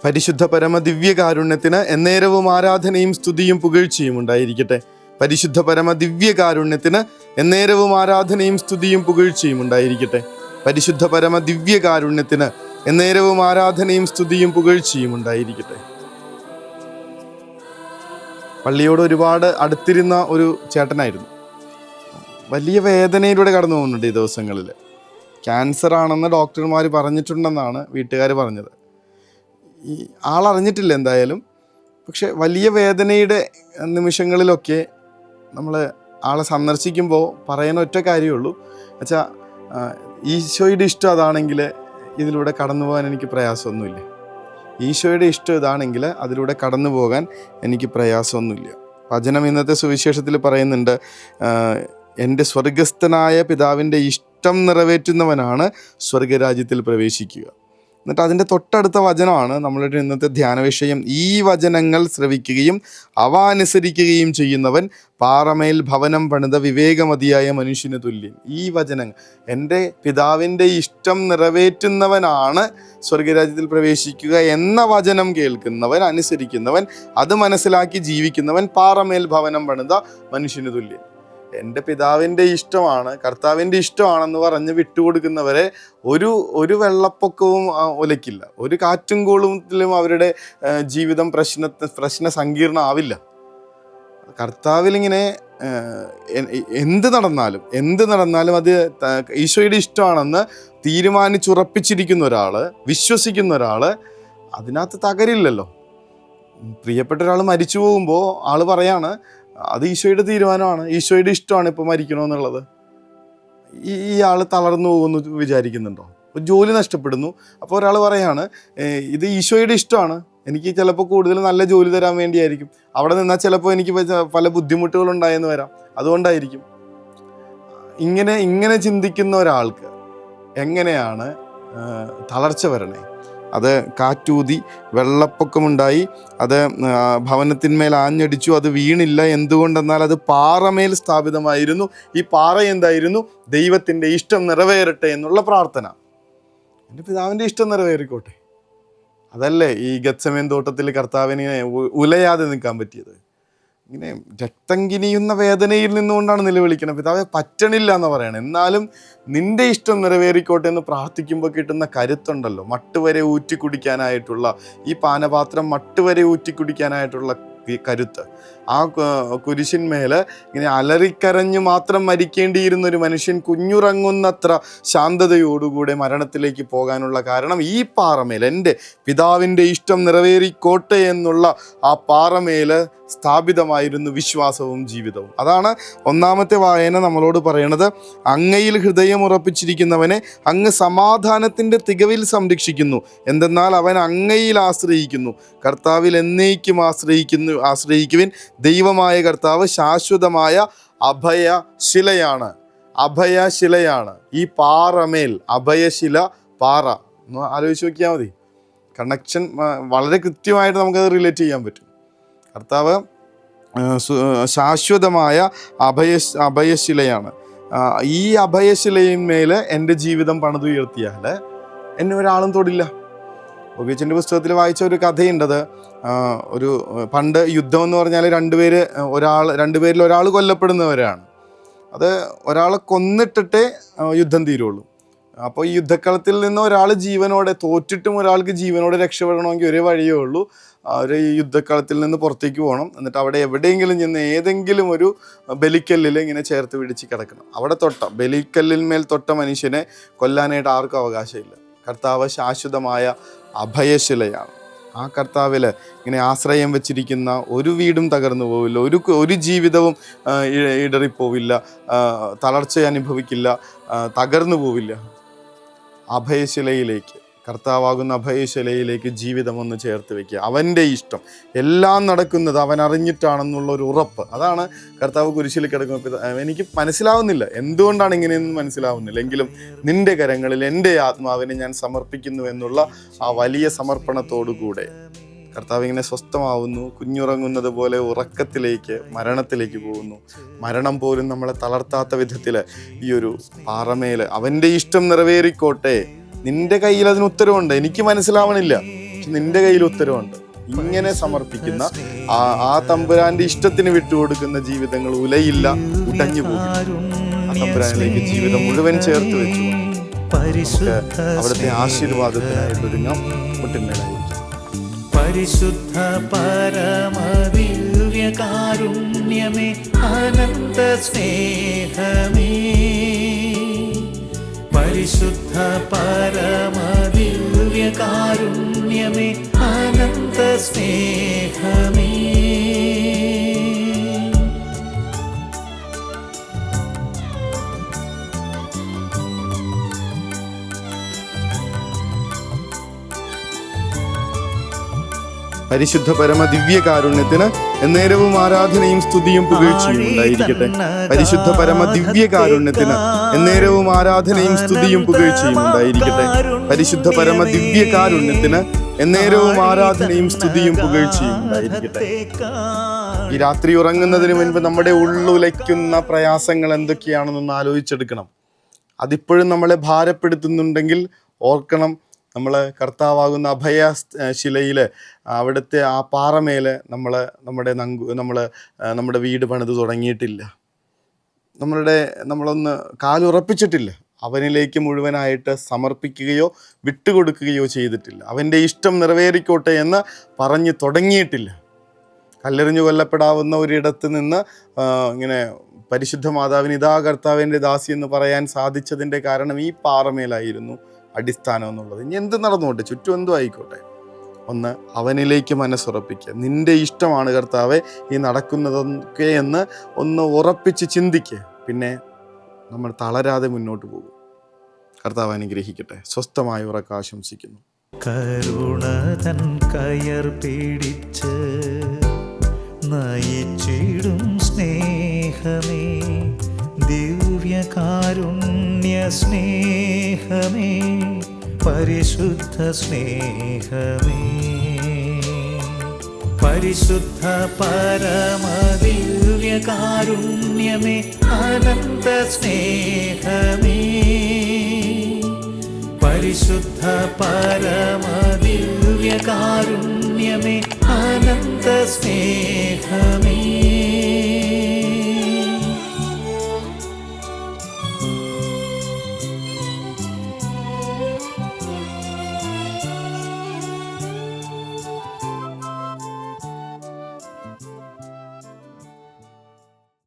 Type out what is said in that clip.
പരിശുദ്ധ പരമ ദിവ്യകാരുണ്യത്തിന് എന്നേരവും ആരാധനയും സ്തുതിയും പുകഴ്ചയും ഉണ്ടായിരിക്കട്ടെ. പരിശുദ്ധ പരമ ദിവ്യകാരുണ്യത്തിന് എന്നേരവും ആരാധനയും സ്തുതിയും പുകഴ്ചയും ഉണ്ടായിരിക്കട്ടെ. പരിശുദ്ധ പരമ ദിവ്യകാരുണ്യത്തിന് എന്നേരവും ആരാധനയും സ്തുതിയും പുകഴ്ചയും ഉണ്ടായിരിക്കട്ടെ. പള്ളിയോട് ഒരുപാട് അടുത്തിരുന്ന ഒരു ചേട്ടനായിരുന്നു. വലിയ വേദനയിലൂടെ കടന്നു പോകുന്നുണ്ട് ഈ ദിവസങ്ങളിൽ. ക്യാൻസർ ആണെന്ന് ഡോക്ടർമാർ പറഞ്ഞിട്ടുണ്ടെന്നാണ് വീട്ടുകാർ പറഞ്ഞത്. ഈ ആളറിഞ്ഞിട്ടില്ല എന്തായാലും. പക്ഷെ വലിയ വേദനയുടെ നിമിഷങ്ങളിലൊക്കെ നമ്മൾ ആളെ സന്ദർശിക്കുമ്പോൾ പറയുന്ന ഒറ്റ കാര്യമുള്ളൂ, വെച്ചാൽ ഈശോയുടെ ഇഷ്ടം അതാണെങ്കിൽ ഇതിലൂടെ കടന്നു പോകാൻ എനിക്ക് പ്രയാസമൊന്നുമില്ല. ഈശോയുടെ ഇഷ്ടം ഇതാണെങ്കിൽ അതിലൂടെ കടന്നു പോകാൻ എനിക്ക് പ്രയാസമൊന്നുമില്ല. വചനം ഇന്നത്തെ സുവിശേഷത്തിൽ പറയുന്നുണ്ട്, എൻ്റെ സ്വർഗസ്ഥനായ പിതാവിൻ്റെ ഇഷ്ടം നിറവേറ്റുന്നവനാണ് സ്വർഗരാജ്യത്തിൽ പ്രവേശിക്കുക. എന്നിട്ട് അതിൻ്റെ തൊട്ടടുത്ത വചനമാണ് നമ്മളുടെ ഇന്നത്തെ ധ്യാന വിഷയം. ഈ വചനങ്ങൾ ശ്രവിക്കുകയും അവ അനുസരിക്കുകയും ചെയ്യുന്നവൻ പാറമേൽ ഭവനം പണിത വിവേകമതിയായ മനുഷ്യന് തുല്യൻ. ഈ വചനങ്ങൾ, എൻ്റെ പിതാവിൻ്റെ ഇഷ്ടം നിറവേറ്റുന്നവനാണ് സ്വർഗരാജ്യത്തിൽ പ്രവേശിക്കുക എന്ന വചനം കേൾക്കുന്നവൻ, അനുസരിക്കുന്നവൻ, അത് മനസ്സിലാക്കി ജീവിക്കുന്നവൻ പാറമേൽ ഭവനം പണിത മനുഷ്യന് തുല്യൻ. എൻ്റെ പിതാവിൻ്റെ ഇഷ്ടമാണ്, കർത്താവിൻ്റെ ഇഷ്ടമാണെന്ന് പറഞ്ഞ് വിട്ടുകൊടുക്കുന്നവരെ ഒരു വെള്ളപ്പൊക്കവും ഒലയ്ക്കില്ല. ഒരു കാറ്റും കോളും അവരുടെ ജീവിതം പ്രശ്ന സങ്കീർണമാവില്ല. കർത്താവിലിങ്ങനെ എന്ത് നടന്നാലും അത് ഈശോയുടെ ഇഷ്ടമാണെന്ന് തീരുമാനിച്ചുറപ്പിച്ചിരിക്കുന്ന ഒരാൾ, വിശ്വസിക്കുന്ന ഒരാൾ അതിനകത്ത് തകരില്ലല്ലോ. പ്രിയപ്പെട്ട ഒരാൾ മരിച്ചു പോകുമ്പോൾ ആൾ പറയാണ്, അത് ഈശോയുടെ തീരുമാനമാണ്, ഈശോയുടെ ഇഷ്ടമാണ് ഇപ്പോൾ മരിക്കണമെന്നുള്ളത്. ഈ ആൾ തളർന്നു പോകുന്നു വിചാരിക്കുന്നുണ്ടോ? ജോലി നഷ്ടപ്പെടുന്നു, അപ്പോൾ ഒരാൾ പറയാണ്, ഇത് ഈശോയുടെ ഇഷ്ടമാണ്, എനിക്ക് ചിലപ്പോൾ കൂടുതൽ നല്ല ജോലി തരാൻ വേണ്ടിയായിരിക്കും, അവിടെ നിന്നാൽ ചിലപ്പോൾ എനിക്ക് പല ബുദ്ധിമുട്ടുകളുണ്ടായെന്ന് വരാം, അതുകൊണ്ടായിരിക്കും. ഇങ്ങനെ ചിന്തിക്കുന്ന ഒരാൾക്ക് എങ്ങനെയാണ് തളർച്ച വരണേ? അത് കാറ്റൂതി വെള്ളപ്പൊക്കമുണ്ടായി, അത് ഭവനത്തിന്മേൽ ആഞ്ഞടിച്ചു, അത് വീണില്ല. എന്തുകൊണ്ടെന്നാൽ അത് പാറമേൽ സ്ഥാപിതമായിരുന്നു. ഈ പാറ എന്തായിരുന്നു? ദൈവത്തിൻ്റെ ഇഷ്ടം നിറവേറട്ടെ എന്നുള്ള പ്രാർത്ഥന. എൻ്റെ പിതാവിൻ്റെ ഇഷ്ടം നിറവേറിക്കോട്ടെ. അതല്ലേ ഈ ഗത്സമേൻ തോട്ടത്തിൽ കർത്താവിനെ ഉലയാതെ നിൽക്കാൻ പറ്റിയത്. ഇങ്ങനെ രക്തം കിനിയുന്ന വേദനയിൽ നിന്നുകൊണ്ടാണ് നിലവിളിക്കണം, പിതാവെ പറ്റണില്ല എന്ന് പറയണം. എന്നാലും നിന്റെ ഇഷ്ടം നിറവേറിക്കോട്ടെ എന്ന് പ്രാർത്ഥിക്കുമ്പോൾ കിട്ടുന്ന കരുത്തുണ്ടല്ലോ, മട്ടുവരെ ഊറ്റി കുടിക്കാനായിട്ടുള്ള, ഈ പാനപാത്രം മട്ടുവരെ ഊറ്റി കുടിക്കാനായിട്ടുള്ള കരുത്ത്. ആ കുരിശിന്മേൽ ഇങ്ങനെ അലറിക്കരഞ്ഞു മാത്രം മരിക്കേണ്ടിയിരുന്ന ഒരു മനുഷ്യൻ കുഞ്ഞുറങ്ങുന്നത്ര ശാന്തതയോടുകൂടെ മരണത്തിലേക്ക് പോകാനുള്ള കാരണം ഈ പാറമേൽ എൻ്റെ പിതാവിൻ്റെ ഇഷ്ടം നിറവേറിക്കോട്ടെ എന്നുള്ള ആ പാറമേൽ സ്ഥാപിതമായിരുന്നു വിശ്വാസവും ജീവിതവും. അതാണ് ഒന്നാമത്തെ വായന നമ്മളോട് പറയണത്. അങ്ങയിൽ ഹൃദയം ഉറപ്പിച്ചിരിക്കുന്നവനെ അങ്ങ് സമാധാനത്തിൻ്റെ തികവിൽ സംരക്ഷിക്കുന്നു, എന്തെന്നാൽ അവൻ അങ്ങയിൽ ആശ്രയിക്കുന്നു. കർത്താവിൽ എന്നേക്കും ആശ്രയിക്കുവിൻ. ദൈവമായ കർത്താവ് ശാശ്വതമായ അഭയശിലയാണ്. ഈ പാറമേൽ, അഭയശില, പാറ ഒന്ന് ആലോചിച്ച് നോക്കിയാൽ മതി. കണക്ഷൻ വളരെ കൃത്യമായിട്ട് നമുക്കത് റിലേറ്റ് ചെയ്യാൻ പറ്റും. കർത്താവ് ശാശ്വതമായ അഭയശിലയാണ്. ഈ അഭയശിലയിന്മേൽ എൻ്റെ ജീവിതം പണിതുയർത്തിയാൽ എന്നെ ഒരാളും തൊടില്ല. ഒബിയച്ചൻ്റെ പുസ്തകത്തിൽ വായിച്ച ഒരു കഥയുണ്ടത്. ഒരു പണ്ട് യുദ്ധം എന്ന് പറഞ്ഞാൽ രണ്ടുപേരിൽ ഒരാൾ കൊല്ലപ്പെടുന്നവരാണ്. അത് ഒരാളെ കൊന്നിട്ടിട്ടേ യുദ്ധം തീരുള്ളൂ. അപ്പോൾ ഈ യുദ്ധക്കളത്തിൽ നിന്ന് ഒരാൾ ജീവനോടെ, തോറ്റിട്ടും ഒരാൾക്ക് ജീവനോടെ രക്ഷപ്പെടണമെങ്കിൽ ഒരേ വഴിയേ ഉള്ളൂ, അവർ ഈ യുദ്ധക്കളത്തിൽ നിന്ന് പുറത്തേക്ക് പോകണം. എന്നിട്ട് അവിടെ എവിടെയെങ്കിലും ചെന്ന് ഏതെങ്കിലും ഒരു ബലിക്കല്ലിൽ ഇങ്ങനെ ചേർത്ത് പിടിച്ച് കിടക്കണം. അവിടെ ബലിക്കല്ലിന്മേൽ തൊട്ട മനുഷ്യനെ കൊല്ലാനായിട്ട് ആർക്കും അവകാശമില്ല. കർത്താവ് ശാശ്വതമായ അഭയശിലയാണ്. ആ കർത്താവിൽ ഇങ്ങനെ ആശ്രയം വെച്ചിരിക്കുന്ന ഒരു വീടും തകർന്നു പോവില്ല, ഒരു ജീവിതവും ഇടറിപ്പോവില്ല, തളർച്ച അനുഭവിക്കില്ല, തകർന്നു പോവില്ല. അഭയശിലയിലേക്ക്, കർത്താവാകുന്ന അഭയശിലയിലേക്ക് ജീവിതം ഒന്ന് ചേർത്ത് വയ്ക്കുക. അവൻ്റെ ഇഷ്ടം എല്ലാം നടക്കുന്നത് അവൻ അറിഞ്ഞിട്ടാണെന്നുള്ള ഒരു ഉറപ്പ്. അതാണ് കർത്താവ് കുരിശിൽ കിടക്കുന്നത്. എനിക്ക് മനസ്സിലാവുന്നില്ല, എന്തുകൊണ്ടാണ് ഇങ്ങനെയൊന്നും മനസ്സിലാവുന്നില്ല, എങ്കിലും നിൻ്റെ കരങ്ങളിൽ എൻ്റെ ആത്മാവിനെ ഞാൻ സമർപ്പിക്കുന്നു എന്നുള്ള ആ വലിയ സമർപ്പണത്തോടുകൂടെ കർത്താവ് ഇങ്ങനെ സ്വസ്ഥമാവുന്നു. കുഞ്ഞുറങ്ങുന്നത് പോലെ ഉറക്കത്തിലേക്ക്, മരണത്തിലേക്ക് പോകുന്നു. മരണം പോലും നമ്മളെ തളർത്താത്ത വിധത്തിൽ ഈ ഒരു പാറമേൽ അവൻ്റെ ഇഷ്ടം നിറവേറിക്കോട്ടെ, നിൻ്റെ കയ്യിൽ അതിന് ഉത്തരവുണ്ട്. എനിക്ക് മനസ്സിലാവണില്ല, എനിക്ക് നിന്റെ കയ്യിൽ ഉത്തരവുണ്ട്. ഇങ്ങനെ സമർപ്പിക്കുന്ന ആ തമ്പുരാന്റെ ഇഷ്ടത്തിന് വിട്ടുകൊടുക്കുന്ന ജീവിതങ്ങൾ ഉലയില്ല, ഉടഞ്ഞു പോകും. ആ തമ്പുരാനിലേക്ക് ജീവിതം മുഴുവൻ ചേർത്ത് വെച്ചുകൊണ്ട് നമുക്ക് അവിടുത്തെ ആശീർവാദത്തിനായിട്ട് ഒരുങ്ങാം. മുട്ടിന്മേലായിരിക്കും. പരിശുദ്ധ പരമദിവ്യകാരുണ്യമേ, അനന്ത സ്നേഹമേ, പരിശുദ്ധ പരമദിവ്യകാരുണ്യമേ, അനന്ത സ്നേഹമേ. പരിശുദ്ധ പരമ ദിവ്യകാരുണ്യത്തിന് എന്നേരവും ആരാധനയും സ്തുതിയും പുകഴ്ചയും ഉണ്ടായിരിക്കട്ടെ. പരിശുദ്ധ പരമ ദിവ്യകാരുണ്യത്തിന് എന്നേരവും ആരാധനയും സ്തുതിയും പുകഴ്ചയും ഉണ്ടായിരിക്കട്ടെ. പരിശുദ്ധ പരമ ദിവ്യകാരുണ്യത്തിന് എന്നേരവും ആരാധനയും സ്തുതിയും പുകഴ്ചയും ഉണ്ടായിരിക്കട്ടെ. ഈ രാത്രി ഉറങ്ങുന്നതിന് മുൻപ് നമ്മുടെ ഉള്ളുലയ്ക്കുന്ന പ്രയാസങ്ങൾ എന്തൊക്കെയാണെന്നൊന്ന് ആലോചിച്ചെടുക്കണം. അതിപ്പോഴും നമ്മളെ ഭാരപ്പെടുത്തുന്നുണ്ടെങ്കിൽ ഓർക്കണം, നമ്മൾ കർത്താവാകുന്ന അഭയ ശിലയിൽ അവിടുത്തെ ആ പാറമേൽ നമ്മുടെ വീട് പണിത് തുടങ്ങിയിട്ടില്ല. നമ്മളൊന്ന് കാലുറപ്പിച്ചിട്ടില്ല. അവനിലേക്ക് മുഴുവനായിട്ട് സമർപ്പിക്കുകയോ വിട്ടുകൊടുക്കുകയോ ചെയ്തിട്ടില്ല. അവൻ്റെ ഇഷ്ടം നിറവേറിക്കോട്ടെ എന്ന് പറഞ്ഞ് തുടങ്ങിയിട്ടില്ല. കല്ലെറിഞ്ഞു കൊല്ലപ്പെടാവുന്ന ഒരിടത്ത് നിന്ന് ഇങ്ങനെ പരിശുദ്ധ മാതാവിന് ഇതാ കർത്താവിൻ്റെ ദാസി എന്ന് പറയാൻ സാധിച്ചതിൻ്റെ കാരണം ഈ പാറമേലായിരുന്നു അടിസ്ഥാനം എന്നുള്ളത്. ഇനി എന്ത് നടന്നോട്ടെ, ചുറ്റും എന്തും ആയിക്കോട്ടെ, ഒന്ന് അവനിലേക്ക് മനസ്സുറപ്പിക്കുക. നിൻ്റെ ഇഷ്ടമാണ് കർത്താവെ ഈ നടക്കുന്നതൊക്കെ എന്ന് ഒന്ന് ഉറപ്പിച്ച് ചിന്തിക്കുക. പിന്നെ നമ്മൾ തളരാതെ മുന്നോട്ട് പോകും. കർത്താവ് അനുഗ്രഹിക്കട്ടെ. സ്വസ്ഥമായ ഉറക്കം ആശംസിക്കുന്നു. കരുണതൻ കയർ പിടിച്ച് നയിച്ചിടും സ്നേഹമേ, ദിവ്യകാരുണ്യ സ്നേഹമേ, പരിശുദ്ധ സ്നേഹമേ, പരിശുദ്ധ പരമദിവ്യകാരുണ്യമേ, അനന്ത സ്നേഹമേ, പരിശുദ്ധ പരമദിവ്യകാരുണ്യമേ, അനന്ത സ്നേഹമേ.